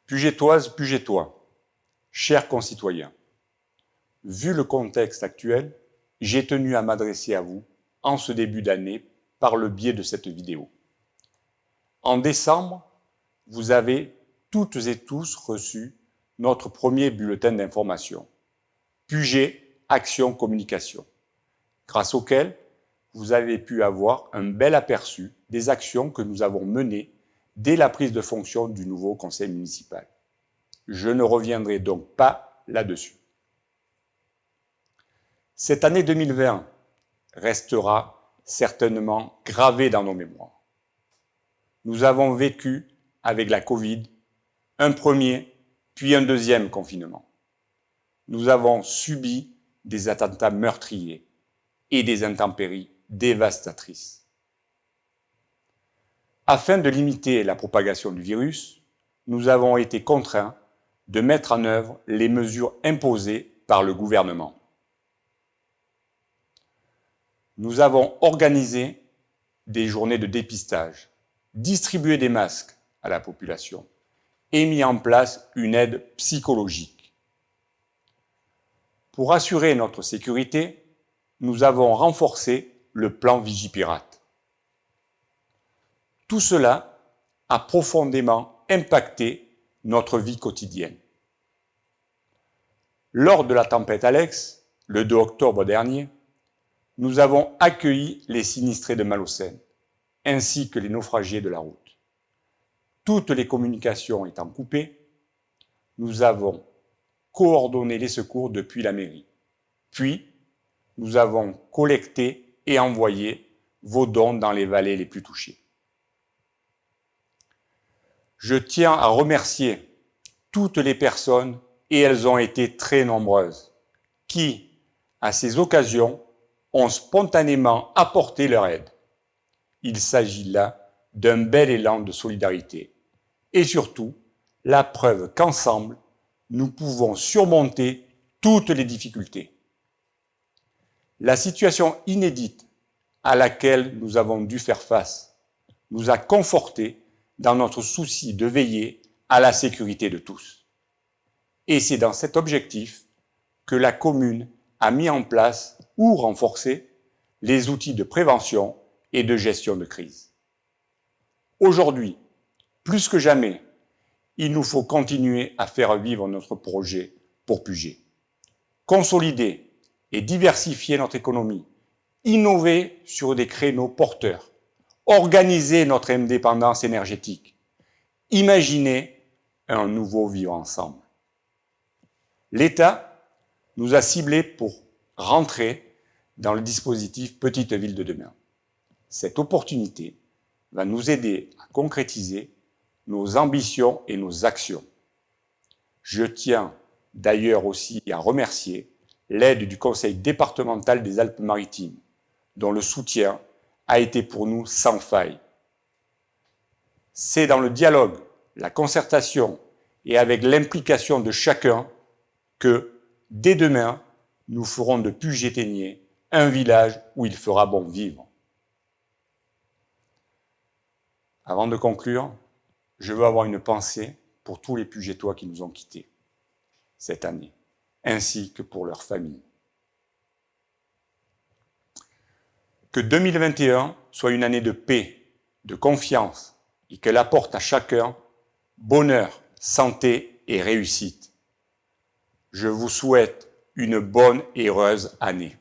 Pugétoises, Pugétois, chers concitoyens, vu le contexte actuel, j'ai tenu à m'adresser à vous en ce début d'année par le biais de cette vidéo. En décembre, vous avez toutes et tous reçu notre premier bulletin d'information, Puget Action Communication, grâce auquel vous avez pu avoir un bel aperçu des actions que nous avons menées dès la prise de fonction du nouveau conseil municipal. Je ne reviendrai donc pas là-dessus. Cette année 2020 restera certainement gravée dans nos mémoires. Nous avons vécu avec la Covid un premier puis un deuxième confinement. Nous avons subi des attentats meurtriers et des intempéries dévastatrices. Afin de limiter la propagation du virus, nous avons été contraints de mettre en œuvre les mesures imposées par le gouvernement. Nous avons organisé des journées de dépistage, distribué des masques à la population et mis en place une aide psychologique. Pour assurer notre sécurité, nous avons renforcé le plan Vigipirate. Tout cela a profondément impacté notre vie quotidienne. Lors de la tempête Alex, le 2 octobre dernier, nous avons accueilli les sinistrés de Malaucène, ainsi que les naufragés de la route. Toutes les communications étant coupées, nous avons coordonné les secours depuis la mairie. Puis, nous avons collecté et envoyé vos dons dans les vallées les plus touchées. Je tiens à remercier toutes les personnes, et elles ont été très nombreuses, qui, à ces occasions, ont spontanément apporté leur aide. Il s'agit là d'un bel élan de solidarité et surtout la preuve qu'ensemble, nous pouvons surmonter toutes les difficultés. La situation inédite à laquelle nous avons dû faire face nous a confortés dans notre souci de veiller à la sécurité de tous. Et c'est dans cet objectif que la commune a mis en place ou renforcé les outils de prévention et de gestion de crise. Aujourd'hui, plus que jamais, il nous faut continuer à faire vivre notre projet pour Puget. Consolider et diversifier notre économie, innover sur des créneaux porteurs, organiser notre indépendance énergétique, imaginer un nouveau vivre ensemble. L'État nous a ciblés pour rentrer dans le dispositif Petite Ville de demain. Cette opportunité va nous aider à concrétiser nos ambitions et nos actions. Je tiens d'ailleurs aussi à remercier l'aide du Conseil départemental des Alpes-Maritimes, dont le soutien a été pour nous sans faille. C'est dans le dialogue, la concertation et avec l'implication de chacun que, dès demain, nous ferons de Puget-Théniers un village où il fera bon vivre. Avant de conclure, je veux avoir une pensée pour tous les Pugetois qui nous ont quittés cette année, ainsi que pour leurs familles. Que 2021 soit une année de paix, de confiance, et qu'elle apporte à chacun bonheur, santé et réussite. Je vous souhaite une bonne et heureuse année.